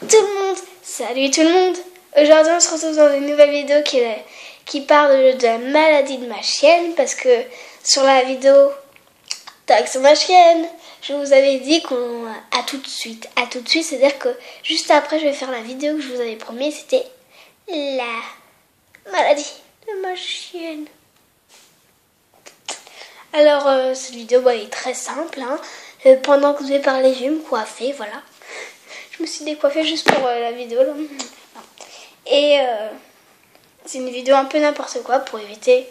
tout le monde, salut tout le monde. Aujourd'hui on se retrouve dans une nouvelle vidéo qui parle de la maladie de ma chienne. Parce que sur la vidéo Tag sur ma chienne, je vous avais dit qu'on à tout de suite, c'est à dire que juste après je vais faire la vidéo que je vous avais promis. C'était la maladie de ma chienne. Alors cette vidéo est très simple hein. Pendant que je vais parler, je vais me coiffer, voilà. Je me suis décoiffée juste pour la vidéo là. Et c'est une vidéo un peu n'importe quoi pour éviter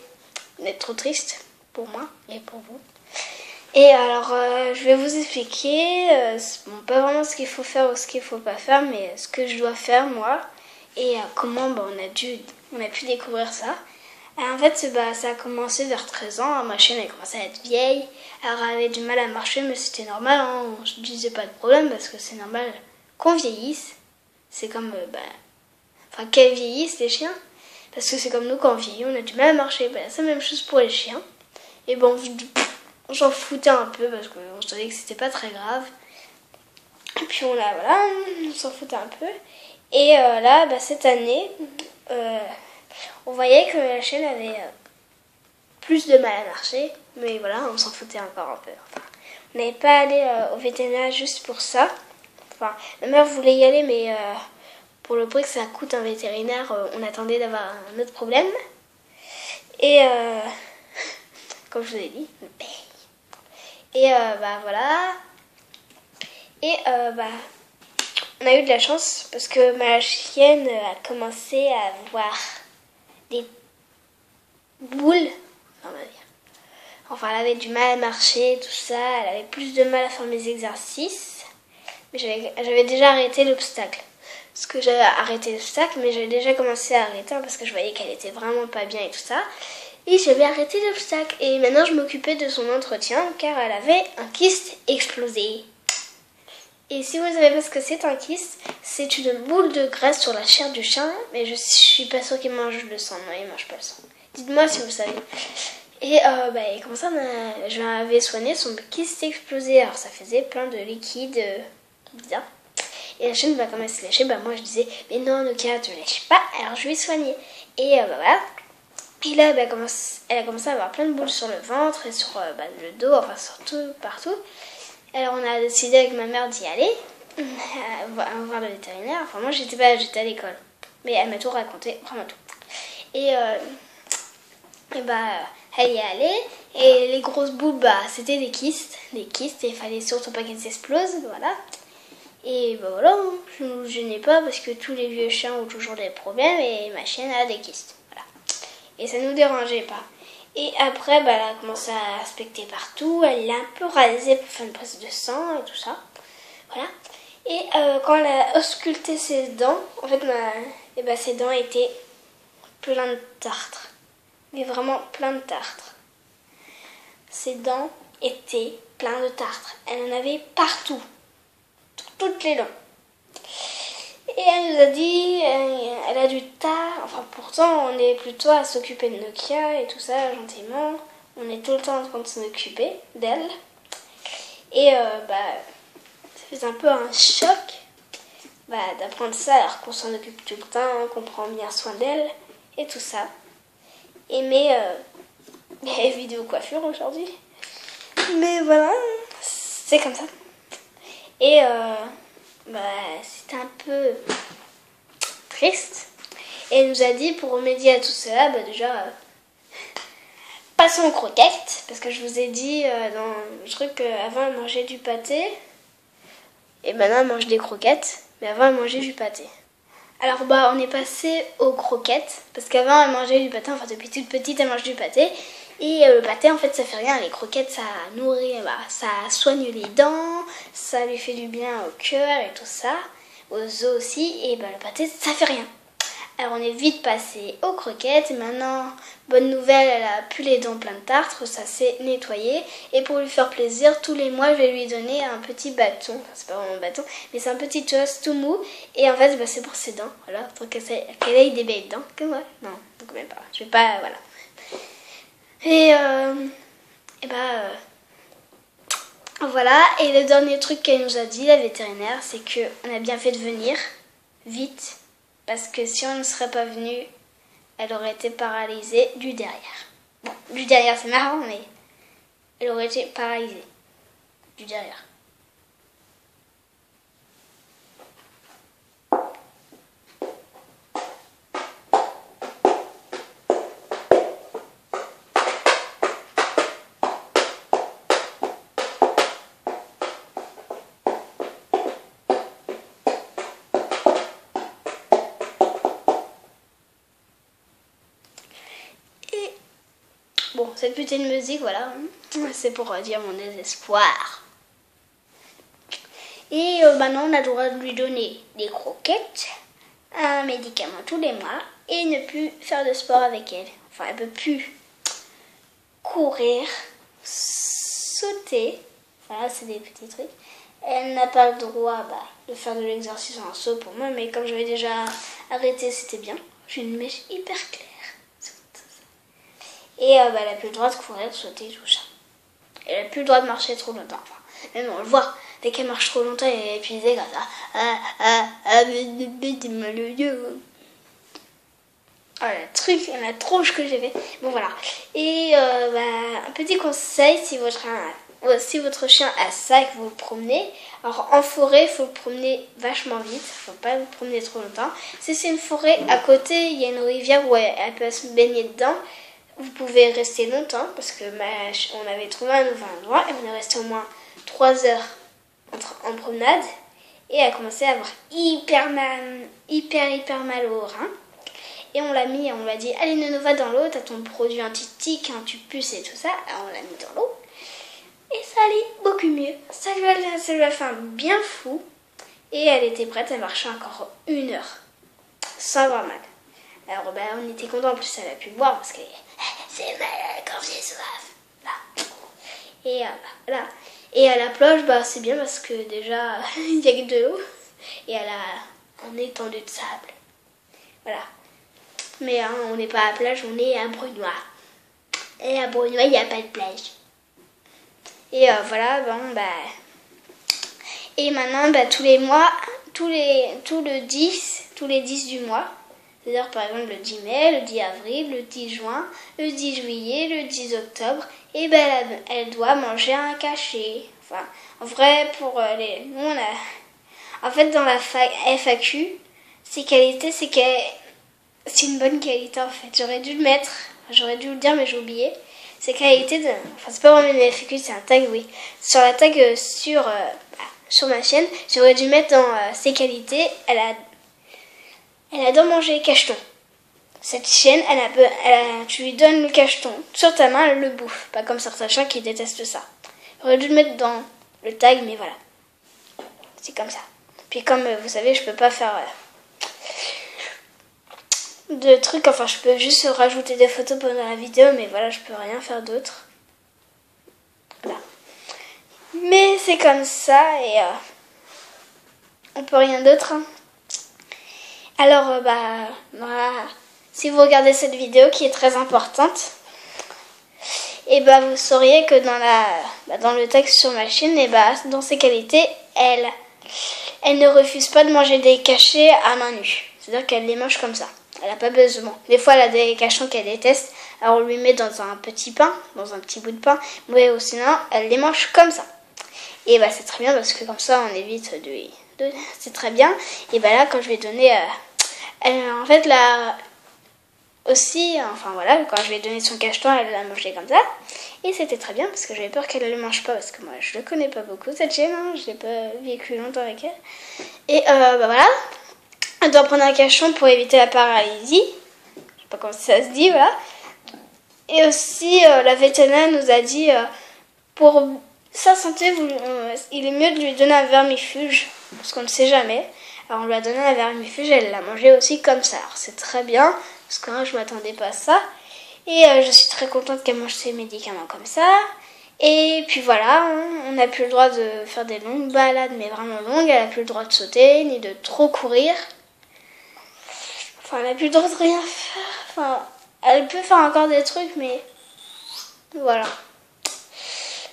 d'être trop triste pour moi et pour vous. Et alors je vais vous expliquer pas vraiment ce qu'il faut faire ou ce qu'il faut pas faire, mais ce que je dois faire moi et comment on a pu découvrir ça. En fait, ça a commencé vers 13 ans. Ma chienne a commencé à être vieille. Alors, elle avait du mal à marcher, mais c'était normal. Hein. On se disait pas de problème parce que c'est normal qu'on vieillisse. C'est comme, qu'elles vieillissent, les chiens. Parce que c'est comme nous, quand on vieillit, on a du mal à marcher. C'est la même chose pour les chiens. Et bon, on s'en foutait un peu parce qu'on savait que c'était pas très grave. Et puis on s'en foutait un peu. Et là, cette année, on voyait que la chienne avait plus de mal à marcher, mais voilà, on s'en foutait encore un peu. Enfin, on n'avait pas allé au vétérinaire juste pour ça. Enfin, ma mère voulait y aller, mais pour le prix que ça coûte un vétérinaire, on attendait d'avoir un autre problème. Et comme je vous ai dit, on paye. Et voilà. Et on a eu de la chance parce que ma chienne a commencé à avoir des boules, on va dire. Enfin, elle avait du mal à marcher, tout ça. Elle avait plus de mal à faire mes exercices. Mais j'avais déjà arrêté l'obstacle. Parce que j'avais arrêté l'obstacle, mais j'avais déjà commencé à arrêter parce que je voyais qu'elle était vraiment pas bien et tout ça. Et j'avais arrêté l'obstacle. Et maintenant, je m'occupais de son entretien car elle avait un kyste explosé. Et si vous savez pas ce que c'est un kyste, c'est une boule de graisse sur la chair du chien. Mais je suis pas sûre qu'il mange le sang. Non, il mange pas le sang. Dites-moi si vous savez. Et comme ça, je l'avais soigné, son kyste explosé. Alors ça faisait plein de liquide bizarre. Et la chienne, quand elle se lâchait, moi je disais, mais non, Nokia, te lâche pas. Alors je lui ai soigné. Et voilà. Et là, elle a commencé à avoir plein de boules sur le ventre et sur le dos, enfin surtout partout. Alors on a décidé avec ma mère d'y aller, voir le vétérinaire. Enfin moi j'étais à l'école, mais elle m'a tout raconté, vraiment tout. Et elle y est allée, et les grosses boules, c'était des kystes, et il fallait surtout pas qu'elles explosent, voilà. Et voilà, je ne me gênais pas parce que tous les vieux chiens ont toujours des problèmes, et ma chienne a des kystes, voilà. Et ça nous dérangeait pas. Et après, elle a commencé à inspecter partout. Elle l'a un peu rasé pour faire une prise de sang et tout ça. Voilà. Et quand elle a ausculté ses dents, en fait, ses dents étaient pleines de tartre. Mais vraiment plein de tartre. Ses dents étaient pleines de tartre. Elle en avait partout. Toutes les dents. Et elle nous a dit, elle a du tard. Enfin, pourtant, on est plutôt à s'occuper de Nokia et tout ça, gentiment. On est tout le temps en train de s'en occuper d'elle. Et ça faisait un peu un choc d'apprendre ça, alors qu'on s'en occupe tout le temps, qu'on prend bien soin d'elle et tout ça. Et mais vidéo coiffure aujourd'hui. Mais voilà, c'est comme ça. Et c'était un peu triste. Et elle nous a dit, pour remédier à tout cela, déjà, passons aux croquettes. Parce que je vous ai dit dans le truc qu'avant elle mangeait du pâté. Et maintenant elle mange des croquettes. Mais avant elle mangeait du pâté. Alors on est passé aux croquettes. Parce qu'avant elle mangeait du pâté. Enfin depuis toute petite elle mange du pâté. Et le pâté en fait ça fait rien, les croquettes ça nourrit, ça soigne les dents, ça lui fait du bien au cœur et tout ça, aux os aussi, et le pâté ça fait rien. Alors on est vite passé aux croquettes, et maintenant, bonne nouvelle, elle a plus les dents pleines de tartre, ça s'est nettoyé, et pour lui faire plaisir, tous les mois je vais lui donner un petit bâton, enfin c'est pas vraiment un bâton, mais c'est un petit os tout mou, et en fait c'est pour ses dents, voilà, pour qu'elle ait des belles dents, que moi, non, donc même pas, je vais pas, voilà. Et voilà, et le dernier truc qu'elle nous a dit, la vétérinaire, c'est qu'on a bien fait de venir. vite. Parce que si on ne serait pas venu, elle aurait été paralysée du derrière. Bon, du derrière c'est marrant, mais elle aurait été paralysée du derrière. Bon, cette petite musique, voilà, c'est pour dire mon désespoir. Et maintenant, on a le droit de lui donner des croquettes, un médicament tous les mois et ne plus faire de sport avec elle. Enfin, elle ne peut plus courir, sauter. Voilà, c'est des petits trucs. Elle n'a pas le droit de faire de l'exercice en saut pour moi, mais comme j'avais déjà arrêté, c'était bien. J'ai une mèche hyper claire. Et elle n'a plus le droit de courir, de sauter, tout ça. Elle n'a plus le droit de marcher trop longtemps. Enfin, même on le voit, dès qu'elle marche trop longtemps, elle est épuisée comme ça. Oh, la truc, la tronche que j'ai fait. Bon, voilà. Et un petit conseil, si votre chien a ça et que vous le promenez, alors en forêt, il faut le promener vachement vite. Il ne faut pas le promener trop longtemps. Si c'est une forêt, à côté, il y a une rivière où elle peut se baigner dedans. Vous pouvez rester longtemps parce que on avait trouvé un nouvel endroit et on est resté au moins 3 heures en promenade et elle a commencé à avoir hyper mal au rein. Et on l'a mis, on lui a dit allez Nono, va dans l'eau, t'as ton produit anti-tic, anti-puce et tout ça. Alors on l'a mis dans l'eau et ça allait beaucoup mieux. Ça lui a fait un bien fou et elle était prête à marcher encore 1 heure sans avoir mal. Alors on était contents, en plus elle a pu boire parce que c'est malade quand j'ai soif. Là. Et voilà. Et à la plage, c'est bien parce que déjà il y a que de l'eau et elle a un étendue de sable. Voilà. Mais on n'est pas à la plage, on est à Brunois. Et à Brunois, il n'y a pas de plage. Et voilà, et maintenant, tous les mois, tous les 10 du mois, c'est-à-dire par exemple le 10 mai, le 10 avril, le 10 juin, le 10 juillet, le 10 octobre, et elle doit manger un cachet. Enfin, en vrai, pour nous, on a... En fait, dans la FAQ, ses qualités, c'est une bonne qualité en fait. J'aurais dû le dire, mais j'ai oublié. Ses qualités Enfin, c'est pas vraiment une FAQ, c'est un tag, oui. Sur la tag sur ma chaîne, j'aurais dû mettre dans ses qualités, elle adore manger les cachetons. Cette chienne, tu lui donnes le cacheton sur ta main, elle le bouffe. Pas comme certains chiens qui détestent ça. J'aurais dû le mettre dans le tag, mais voilà. C'est comme ça. Puis comme vous savez, je peux pas faire de trucs. Enfin, je peux juste rajouter des photos pendant la vidéo, mais voilà, je peux rien faire d'autre. Voilà. Mais c'est comme ça et on peut rien d'autre. Alors, voilà. Si vous regardez cette vidéo qui est très importante, et vous sauriez que dans le texte sur ma chaîne, dans ses qualités, elle ne refuse pas de manger des cachets à main nue. C'est-à-dire qu'elle les mange comme ça. Elle n'a pas besoin. Des fois, elle a des cachets qu'elle déteste. Alors, on lui met dans un petit pain, dans un petit bout de pain. Mais sinon, elle les mange comme ça. Et c'est très bien parce que comme ça, on évite c'est très bien. Et là, quand je vais donner... en fait, là... Aussi, enfin voilà, quand je lui ai donné son cacheton, elle l'a mangé comme ça. Et c'était très bien parce que j'avais peur qu'elle ne le mange pas parce que moi je ne connais pas beaucoup cette chienne, je n'ai pas vécu longtemps avec elle. Et voilà, elle doit prendre un cacheton pour éviter la paralysie. Je ne sais pas comment ça se dit, voilà. Et aussi, la vétérinaire nous a dit, pour sa santé, il est mieux de lui donner un vermifuge parce qu'on ne sait jamais. Alors on lui a donné un vermifuge et elle l'a mangé aussi comme ça. Alors c'est très bien. Parce que je m'attendais pas à ça. Et je suis très contente qu'elle mange ses médicaments comme ça. Et puis voilà, on n'a plus le droit de faire des longues balades, mais vraiment longues. Elle n'a plus le droit de sauter, ni de trop courir. Enfin, elle n'a plus le droit de rien faire. Enfin, elle peut faire encore des trucs, mais voilà.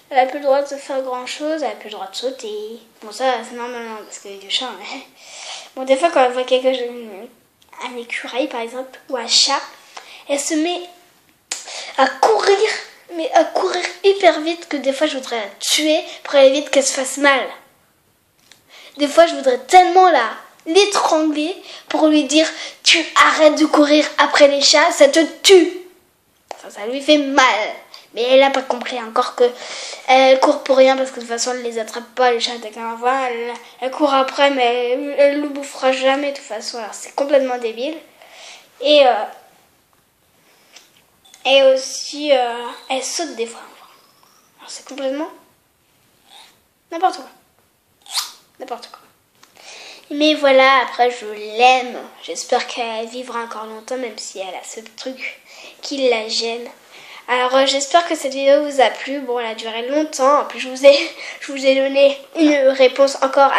Elle n'a plus le droit de faire grand chose, elle n'a plus le droit de sauter. Bon, ça, c'est normal, parce que les chiens, Bon, des fois, quand elle voit quelque chose, un écureuil par exemple, ou un chat, elle se met à courir, mais à courir hyper vite que des fois je voudrais la tuer pour aller vite qu'elle se fasse mal. Des fois, je voudrais tellement l'étrangler pour lui dire tu arrêtes de courir après les chats, ça te tue. Enfin, ça lui fait mal. Mais elle n'a pas compris encore que elle court pour rien parce que de toute façon elle les attrape pas les chats dès qu'elle en voit. Elle court après mais elle le bouffera jamais de toute façon. Alors c'est complètement débile. Et aussi elle saute des fois. Alors c'est complètement n'importe quoi. N'importe quoi. Mais voilà, après je l'aime. J'espère qu'elle vivra encore longtemps même si elle a ce truc qui la gêne. Alors j'espère que cette vidéo vous a plu. Bon, elle a duré longtemps. En plus, je vous ai donné une réponse encore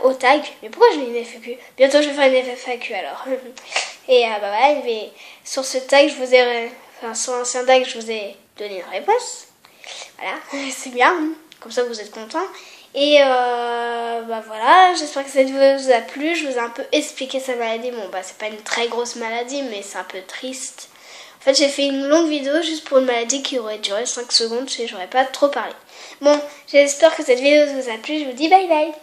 au tag. Mais pourquoi je n'ai une FAQ? Bientôt, je vais faire une FAQ alors. Et bah voilà, sur ce tag, sur l'ancien tag, je vous ai donné une réponse. Voilà, c'est bien. Comme ça, vous êtes contents. Et bah voilà, j'espère que cette vidéo vous a plu. Je vous ai un peu expliqué sa maladie. Bon, bah c'est pas une très grosse maladie, mais c'est un peu triste. En fait, j'ai fait une longue vidéo juste pour une maladie qui aurait duré 5 secondes et j'aurais pas trop parlé. Bon, j'espère que cette vidéo vous a plu. Je vous dis bye bye.